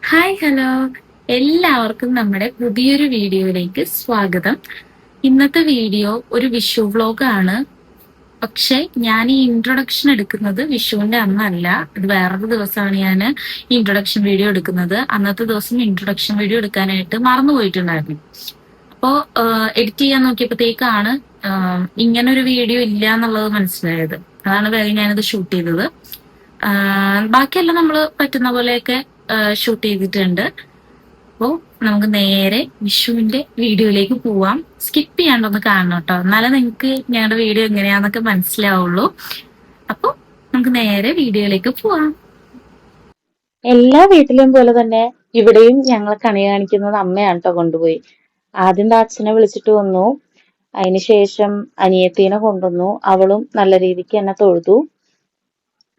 Hi hello എല്ലാവർക്കും നമ്മുടെ പുതിയൊരു വീഡിയോയിലേക്ക് സ്വാഗതം. ഇന്നത്തെ വീഡിയോ ഒരു വിഷു വ്ലോഗാണ്. പക്ഷെ ഞാൻ ഈ ഇൻട്രൊഡക്ഷൻ എടുക്കുന്നത് വിഷുവിന്റെ അന്നല്ല, ഇത് വേറൊരു ദിവസമാണ് ഞാൻ ഇൻട്രൊഡക്ഷൻ വീഡിയോ എടുക്കുന്നത്. അന്നത്തെ ദിവസം ഇൻട്രൊഡക്ഷൻ വീഡിയോ എടുക്കാനായിട്ട് മറന്നുപോയിട്ടുണ്ടായിരുന്നു. അപ്പോ എഡിറ്റ് ചെയ്യാൻ നോക്കിയപ്പോഴത്തേക്കാണ് ഇങ്ങനെ ഒരു വീഡിയോ ഇല്ല എന്നുള്ളത് മനസ്സിലായത്. അതാണ് വേഗം ഞാനിത് ഷൂട്ട് ചെയ്തത്. ബാക്കിയെല്ലാം നമ്മൾ പറ്റുന്ന പോലെയൊക്കെ ഷൂട്ട് ചെയ്തിട്ടുണ്ട്. അപ്പോ നമുക്ക് നേരെ വിഷുവിന്റെ വീഡിയോയിലേക്ക് പോവാം. സ്കിപ്പ് ചെയ്യാണ്ടൊന്ന് കാണണം കേട്ടോ, എന്നാലേ നിങ്ങൾക്ക് ഞങ്ങളുടെ വീഡിയോ എങ്ങനെയാന്നൊക്കെ മനസ്സിലാവുള്ളൂ. അപ്പൊ നമുക്ക് നേരെ വീഡിയോയിലേക്ക് പോവാം. എല്ലാ വീട്ടിലും പോലെ തന്നെ ഇവിടെയും ഞങ്ങൾ കണി കാണിക്കുന്നത് അമ്മയാണ് കേട്ടോ കൊണ്ടുപോയി. ആദ്യം അച്ഛനെ വിളിച്ചിട്ട് വന്നു, അതിനുശേഷം അനിയത്തീനെ കൊണ്ടുവന്നു, അവളും നല്ല രീതിക്ക് എന്നെ തൊഴുതു.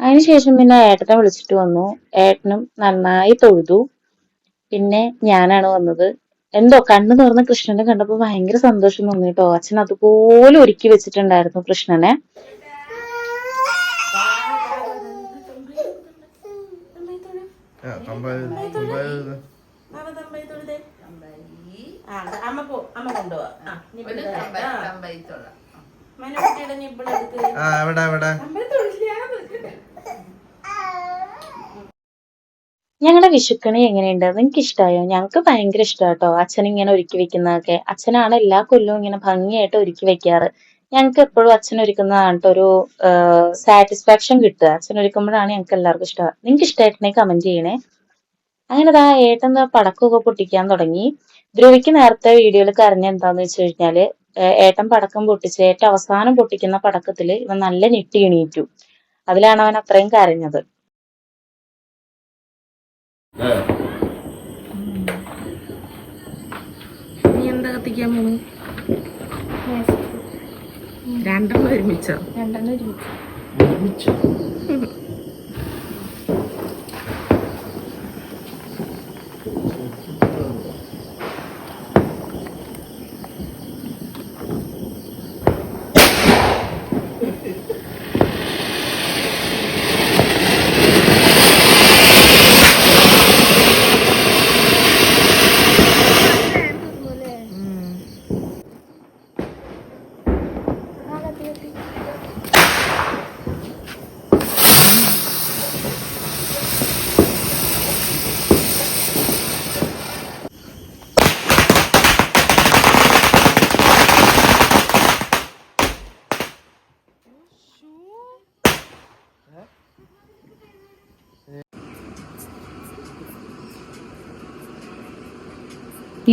അതിനുശേഷം പിന്നെ ഏട്ടനെ വിളിച്ചിട്ട് വന്നു, ഏട്ടനും നന്നായി തൊഴുതു. പിന്നെ ഞാനാണ് വന്നത്. എന്തോ കണ്ണു തുറന്ന് കൃഷ്ണനെ കണ്ടപ്പോ ഭയങ്കര സന്തോഷം തോന്നി കേട്ടോ. അച്ഛൻ അതുപോലെ ഒരുക്കി വെച്ചിട്ടുണ്ടായിരുന്നു കൃഷ്ണനെ. ഞങ്ങളുടെ വിഷുക്കണി എങ്ങനെയുണ്ട്? നിങ്ങൾക്ക് ഇഷ്ടമായോ? ഞങ്ങൾക്ക് ഭയങ്കര ഇഷ്ടമാണ് കേട്ടോ അച്ഛൻ ഇങ്ങനെ ഒരുക്കി വെക്കുന്നതൊക്കെ. അച്ഛനാണ് എല്ലാ കൊല്ലവും ഇങ്ങനെ ഭംഗിയായിട്ട് ഒരുക്കി വെക്കാറ്. ഞങ്ങൾക്ക് എപ്പോഴും അച്ഛൻ ഒരുക്കുന്നതാണ് കേട്ടോ ഒരു സാറ്റിസ്ഫാക്ഷൻ കിട്ടുക. അച്ഛൻ ഒരുക്കുമ്പോഴാണ് ഞങ്ങൾക്ക് എല്ലാവർക്കും ഇഷ്ടം. നിങ്ങൾക്ക് ഇഷ്ടമായിട്ടുണ്ടെങ്കിൽ കമന്റ് ചെയ്യണേ. അങ്ങനെ ഏട്ടൻ പടക്കമൊക്കെ പൊട്ടിക്കാൻ തുടങ്ങി. ധ്രുവിക്ക് നേരത്തെ വീഡിയോയിൽ കരഞ്ഞ എന്താന്ന് വെച്ച് കഴിഞ്ഞാല്, ഏട്ടൻ പടക്കം പൊട്ടിച്ച് ഏറ്റവും അവസാനം പൊട്ടിക്കുന്ന പടക്കത്തില് ഇവൻ നല്ല ഞെട്ടി എണീറ്റു. അതിലാണ് അവൻ അത്രയും കരഞ്ഞത്. നീ എന്താ കത്തിക്കാൻ പോണു? രണ്ടെണ്ണം ഒരുമിച്ചോ?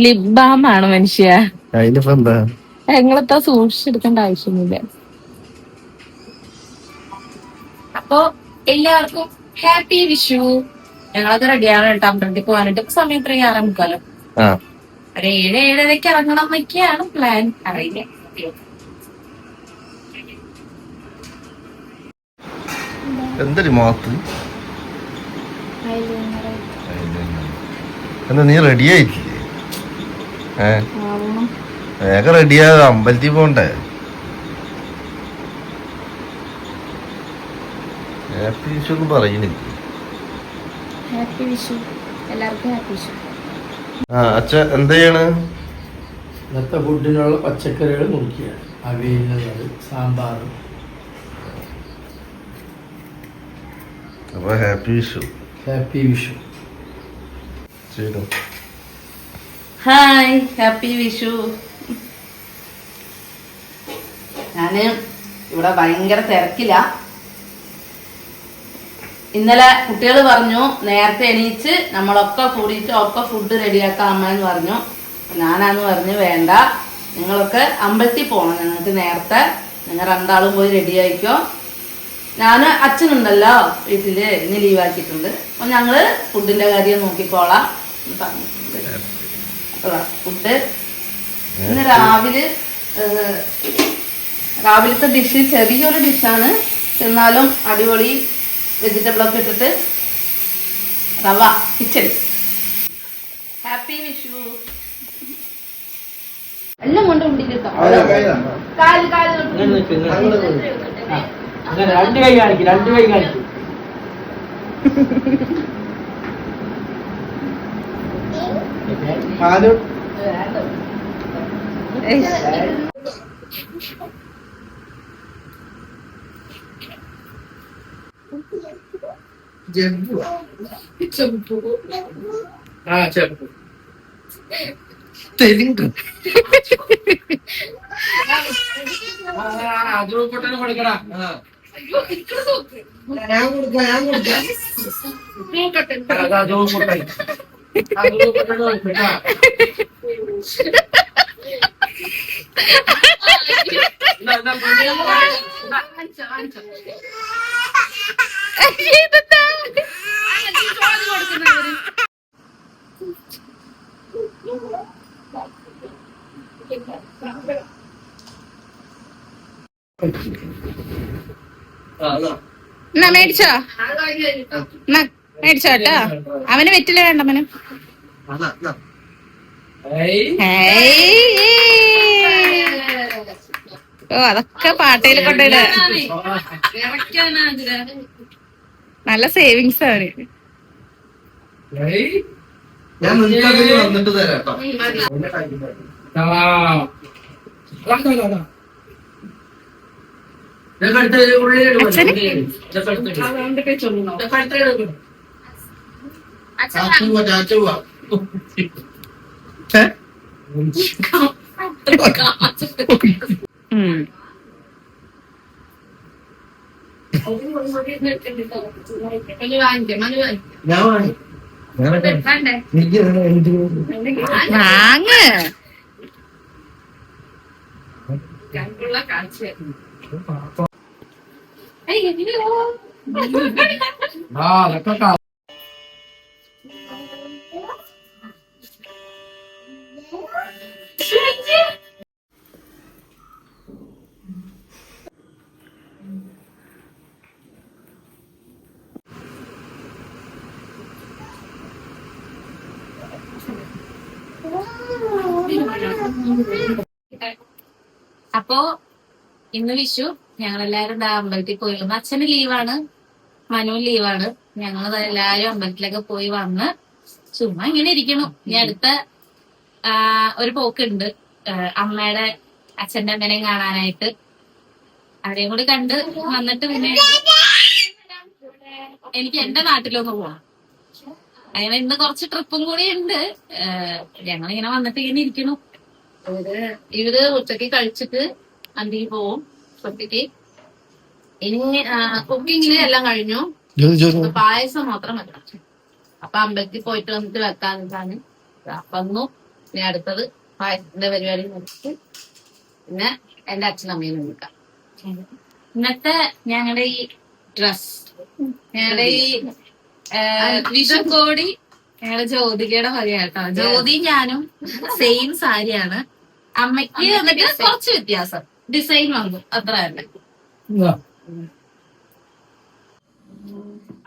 ലിപ് ബാം ആണ് മനുഷ്യ. ഞങ്ങളെത്താ സൂക്ഷിച്ചെടുക്കേണ്ട ആവശ്യമൊന്നുമില്ല. അപ്പൊ എല്ലാവർക്കും ഹാപ്പി വിഷു. ഞങ്ങളൊക്കെ റെഡിയാണ് കേട്ടോ അമ്പലത്തിൽ പോകാനായിട്ട്. സമയം എത്ര 6:45? ഒരു 7-7:30 ഇറങ്ങണം എന്നൊക്കെയാണ് പ്ലാൻ. അറിയില്ല. എന്തൊരു മാത്ത് എന്താ നീ റെഡി ആയിട്ടില്ലേ? വേഗം റെഡിയാ, അമ്പലത്തിൽ പോണ്ടേ. ഹാപ്പി വിഷു ഒന്നും പറയുന്നില്ല. ഹാപ്പി വിഷു എല്ലാവർക്കും. ഹാപ്പി വിഷു. അച്ഛ എന്താ ചെയ്യണ്? ഇന്നത്തെ ഫുഡിനുള്ള പച്ചക്കറികൾ നോക്കിയ അവിയൽ, സാമ്പാർ. അപ്പൊ ഹാപ്പി വിഷു. ഹാപ്പി വിഷു. ചെയ്തു. Hi, happy Vishu. ഞാന് ഇവിടെ ഭയങ്കര തിരക്കില്ല. ഇന്നലെ കുട്ടികൾ പറഞ്ഞു നേരത്തെ എണീച്ച് നമ്മളൊക്കെ കൂടിയിട്ട് ഒക്കെ ഫുഡ് റെഡിയാക്കാം അമ്മയെന്ന് പറഞ്ഞു. ഞാനാന്ന് പറഞ്ഞു വേണ്ട, നിങ്ങളൊക്കെ അമ്പലത്തിൽ പോകണം, ഞങ്ങൾക്ക് നേരത്തെ. നിങ്ങൾ രണ്ടാളും പോയി റെഡി ആയിക്കോ. ഞാൻ അച്ഛനുണ്ടല്ലോ വീട്ടില്, ഇന്ന് ലീവാക്കിയിട്ടുണ്ട്. അപ്പൊ ഞങ്ങള് ഫുഡിന്റെ കാര്യം നോക്കിക്കോളാം പറഞ്ഞിട്ടുണ്ട്. ഫുഡ് ഇന്ന് രാവിലത്തെ ഡിഷ് ചെറിയൊരു ഡിഷാണ്, എന്നാലും അടിപൊളി വെജിറ്റബിളൊക്കെ ഇട്ടിട്ട് റവ കിച്ചടി. ഹാപ്പി വിഷു. എല്ലാം കൊണ്ട് ഉണ്ടിട്ടോ. രണ്ട് കൈ കാണിക്കും. പാല് ജബ്ബു ആ ജബ്ബു തെലുങ്ക് അത് പൊട്ടനെ കൊടുക്കടാ ഞാൻ കൊടുക്കാം അതോ പൊട്ടൻ അതോ പൊട്ടനെ കൊടുക്കട്ടാ എന്നാ മേടിച്ചോ എന്നാ മേടിച്ചോ കേട്ടോ. അവന് വെറ്റില വേണ്ട അവന്. ഓ അതൊക്കെ പാട്ടയിൽ കൊണ്ടിട. നല്ല സേവിങ്സ് ആണ്. ഞാൻ നിങ്ങൾക്ക് വന്നിട്ട് തരാം വാങ്ങ്. അപ്പോ ഇന്ന് വിഷു ഞങ്ങളെല്ലാരും അമ്പലത്തിൽ പോയി വന്നു. അച്ഛന് ലീവാണ്, മനു ലീവാണ്. ഞങ്ങൾ എല്ലാരും അമ്പലത്തിലൊക്കെ പോയി വന്ന് ചുമ്മാ ഇങ്ങനെ ഇരിക്കണം. ഇനി അടുത്ത ഒരു പോക്കുണ്ട് അമ്മയുടെ അച്ഛന്റെ അമ്മേനെയും കാണാനായിട്ട്. അവരെയും കൂടി കണ്ട് വന്നിട്ട് പിന്നെ എനിക്ക് എന്റെ നാട്ടിലൊന്ന് പോവാം. അങ്ങനെ ഇന്ന് കുറച്ച് ട്രിപ്പും കൂടി ഉണ്ട്. ഞങ്ങളിങ്ങനെ വന്നിട്ട് ഇങ്ങനെ ഇരിക്കണു. ഇവര് ഉച്ചക്ക് കഴിച്ചിട്ട് അന്തിക്ക് പോവും. ഉച്ചക്ക് ഇനി കുക്കിങ്ങിന് എല്ലാം കഴിഞ്ഞു. പായസം മാത്രം വെക്കണം. അപ്പൊ അമ്പലത്തിൽ പോയിട്ട് വന്നിട്ട് വെക്കാന്നിട്ടാണ് വന്നു. ഇനി അടുത്തത് പായസത്തിന്റെ പരിപാടി നോക്കിട്ട് പിന്നെ എന്റെ അച്ഛനമ്മയും വിളിക്കാം. ഇന്നത്തെ ഞങ്ങളുടെ ഈ ഡ്രസ്, ഞങ്ങളുടെ ഈ വിഷു കോടി ഞങ്ങളുടെ ജ്യോതികയുടെ വകയാട്ടോ. ജ്യോതി ഞാനും സെയിം സാരിയാണ്. അമ്മയ്ക്ക് എന്നിട്ട് കുറച്ച് വ്യത്യാസം ഡിസൈൻ വന്നു, അത്ര തന്നെ.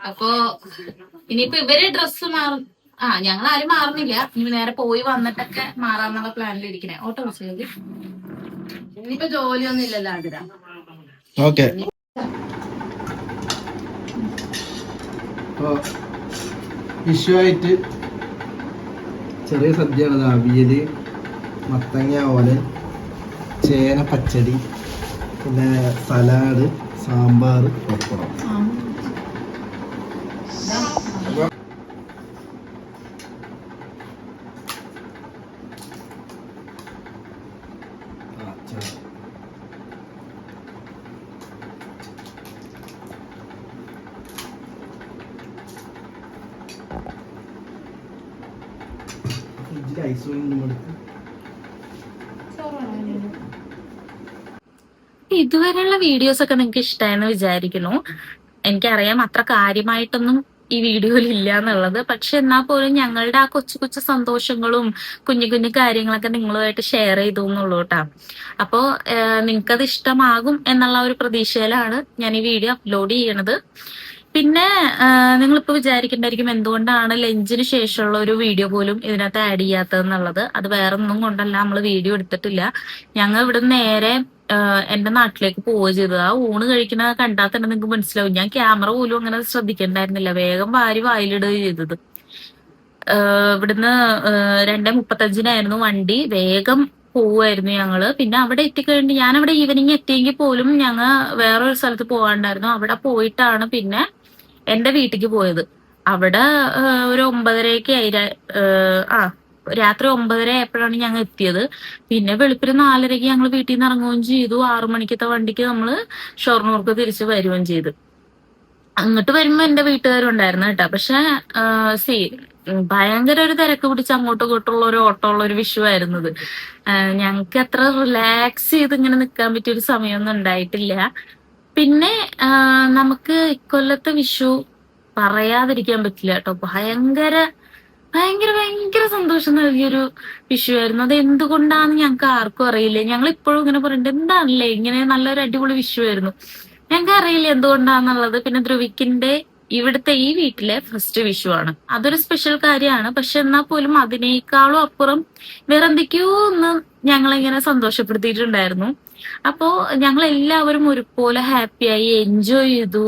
അപ്പൊ ഇനിയിപ്പോ ഇവര് ഡ്രസ്സ് മാറും. ഞങ്ങൾ ആരും മാറുന്നില്ല. ഇനി നേരെ പോയി വന്നിട്ടൊക്കെ മാറാന്നുള്ള പ്ലാനിൽ ഇരിക്കണേ. ഓട്ടോ വിളിച്ചത് ഇനിയിപ്പോ ജോലിയൊന്നും ഇല്ലല്ലോ ആതിര. ഓക്കെ. വിഷുവായിട്ട് ചെറിയ സദ്യയാണ്. അവിയല്, മത്തങ്ങ ഓലൻ, ചേന പച്ചടി, പിന്നെ സലാഡ്, സാമ്പാർ, പപ്പടം. ഫ്രിഡ്ജിൽ ഐസ് കൊടുത്ത് ഇതുവരെയുള്ള വീഡിയോസ് ഒക്കെ നിങ്ങൾക്ക് ഇഷ്ടമായെന്ന് വിചാരിക്കുന്നു. എനിക്കറിയാം അത്ര കാര്യമായിട്ടൊന്നും ഈ വീഡിയോയിൽ ഇല്ല എന്നുള്ളത്. പക്ഷെ എന്നാൽ പോലും ഞങ്ങളുടെ ആ കൊച്ചു കൊച്ചു സന്തോഷങ്ങളും കുഞ്ഞു കുഞ്ഞു കാര്യങ്ങളൊക്കെ നിങ്ങളുമായിട്ട് ഷെയർ ചെയ്തു എന്നുള്ളൂ കേട്ടാ. അപ്പോ നിങ്ങൾക്കത് ഇഷ്ടമാകും എന്നുള്ള ഒരു പ്രതീക്ഷയിലാണ് ഞാൻ ഈ വീഡിയോ അപ്ലോഡ് ചെയ്യണത്. പിന്നെ നിങ്ങളിപ്പോ വിചാരിക്കണ്ടായിരിക്കും എന്തുകൊണ്ടാണ് ലഞ്ചിന് ശേഷമുള്ള ഒരു വീഡിയോ പോലും ഇതിനകത്ത് ആഡ് ചെയ്യാത്തതെന്നുള്ളത്. അത് വേറെ ഒന്നും കൊണ്ടല്ല, നമ്മൾ വീഡിയോ എടുത്തിട്ടില്ല. ഞങ്ങൾ ഇവിടെ നേരെ എന്റെ നാട്ടിലേക്ക് പോവുക ചെയ്തത്. ആ ഊണ് കഴിക്കുന്ന കണ്ടാൽ തന്നെ നിങ്ങൾക്ക് മനസ്സിലാവും. ഞാൻ ക്യാമറ പോലും അങ്ങനെ ശ്രദ്ധിക്കണ്ടായിരുന്നില്ല, വേഗം വാരി വായിലിടുക ചെയ്തത്. ഇവിടുന്ന് 2:35 വണ്ടി. വേഗം പോവായിരുന്നു ഞങ്ങള്. പിന്നെ അവിടെ എത്തിക്കഴിഞ്ഞ് ഞാനവിടെ ഈവനിങ് എത്തിയെങ്കിൽ പോലും ഞങ്ങ വേറൊരു സ്ഥലത്ത് പോകാണ്ടായിരുന്നു. അവിടെ പോയിട്ടാണ് പിന്നെ എന്റെ വീട്ടിലേക്ക് പോയത്. അവിടെ ഒരു 9:30 ആയി. രാത്രി 9:30 ആയപ്പോഴാണ് ഞങ്ങൾ എത്തിയത്. പിന്നെ വെളുപ്പിന് 4:30 ഞങ്ങൾ വീട്ടിൽ നിന്ന് ഇറങ്ങുകയും ചെയ്തു. 6 മണിക്കത്തെ വണ്ടിക്ക് നമ്മള് ഷൊർണൂർക്ക് തിരിച്ച് വരികയും ചെയ്തു. അങ്ങോട്ട് വരുമ്പോ എന്റെ വീട്ടുകാരും ഉണ്ടായിരുന്നു കേട്ടോ. പക്ഷെ ഭയങ്കര ഒരു തിരക്ക് പിടിച്ച് അങ്ങോട്ടും ഇങ്ങോട്ടുള്ള ഒരു ഓട്ടമുള്ള ഒരു വിഷു ആയിരുന്നത്. ഞങ്ങക്ക് അത്ര റിലാക്സ് ചെയ്ത് ഇങ്ങനെ നിൽക്കാൻ പറ്റിയ ഒരു സമയമൊന്നും ഉണ്ടായിട്ടില്ല. പിന്നെ നമുക്ക് ഇക്കൊല്ലത്തെ വിഷു പറയാതിരിക്കാൻ പറ്റില്ല കേട്ടോ. ഭയങ്കര ഭയങ്കര ഭയങ്കര സന്തോഷം നൽകിയൊരു വിഷു ആയിരുന്നു. അത് എന്തുകൊണ്ടാന്ന് ഞങ്ങൾക്ക് ആർക്കും അറിയില്ല. ഞങ്ങൾ ഇപ്പോഴും ഇങ്ങനെ പറയുന്നുണ്ട്, എന്താണല്ലേ ഇങ്ങനെ നല്ലൊരു അടിപൊളി വിഷു ആയിരുന്നു. ഞങ്ങൾക്ക് അറിയില്ല എന്തുകൊണ്ടാന്നുള്ളത്. പിന്നെ ധ്രുവിക്കിന്റെ ഇവിടുത്തെ ഈ വീട്ടിലെ ഫസ്റ്റ് വിഷു ആണ്. അതൊരു സ്പെഷ്യൽ കാര്യമാണ്. പക്ഷെ എന്നാൽ പോലും അതിനേക്കാളും അപ്പുറം വേറെന്തൊക്കെയോ ഒന്ന് ഞങ്ങളിങ്ങനെ സന്തോഷപ്പെടുത്തിയിട്ടുണ്ടായിരുന്നു. അപ്പോ ഞങ്ങൾ എല്ലാവരും ഒരുപോലെ ഹാപ്പിയായി എൻജോയ് ചെയ്തു.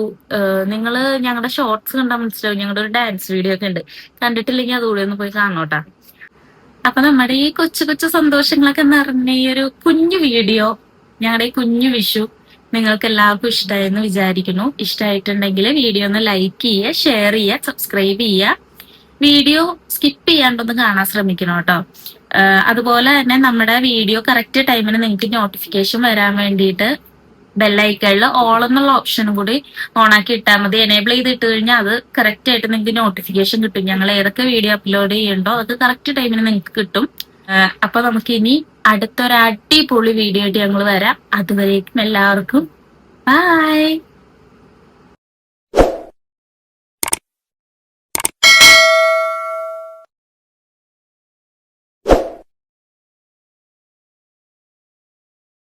നിങ്ങള് ഞങ്ങളുടെ ഷോർട്സ് കണ്ടാൽ മനസ്സിലാവും. ഞങ്ങളുടെ ഒരു ഡാൻസ് വീഡിയോ ഒക്കെ ഉണ്ട്. കണ്ടിട്ടില്ലെങ്കിൽ അതുകൂടി ഒന്ന് പോയി കാണോട്ടാ. അപ്പൊ നമ്മുടെ ഈ കൊച്ചു കൊച്ചു സന്തോഷങ്ങളൊക്കെ നിറഞ്ഞ ഈ ഒരു കുഞ്ഞു വീഡിയോ, ഞങ്ങളുടെ ഈ കുഞ്ഞു വിഷു നിങ്ങൾക്ക് എല്ലാവർക്കും ഇഷ്ടമായെന്ന് വിചാരിക്കുന്നു. ഇഷ്ടമായിട്ടുണ്ടെങ്കിൽ വീഡിയോ ഒന്ന് ലൈക്ക് ചെയ്യുക, ഷെയർ ചെയ്യുക, സബ്സ്ക്രൈബ് ചെയ്യുക. വീഡിയോ സ്കിപ്പ് ചെയ്യാണ്ടൊന്ന് കാണാൻ ശ്രമിക്കണം കേട്ടോ. അതുപോലെ തന്നെ നമ്മുടെ വീഡിയോ കറക്റ്റ് ടൈമിന് നിങ്ങൾക്ക് നോട്ടിഫിക്കേഷൻ വരാൻ വേണ്ടിയിട്ട് ബെല്ലൈക്കണിൽ ഓൾ എന്നുള്ള ഓപ്ഷനും കൂടി ഓണാക്കി ഇട്ടാൽ മതി. എനേബിൾ ചെയ്ത് ഇട്ട് കഴിഞ്ഞാൽ അത് കറക്റ്റ് ആയിട്ട് നിങ്ങൾക്ക് നോട്ടിഫിക്കേഷൻ കിട്ടും. ഞങ്ങൾ ഏതൊക്കെ വീഡിയോ അപ്ലോഡ് ചെയ്യണ്ടോ അത് കറക്റ്റ് ടൈമിന് നിങ്ങൾക്ക് കിട്ടും. അപ്പൊ നമുക്ക് ഇനി അടുത്തൊരു അടിപൊളി വീഡിയോ ആയിട്ട് ഞങ്ങൾ വരാം. അതുവരേക്കും എല്ലാവർക്കും ബൈ.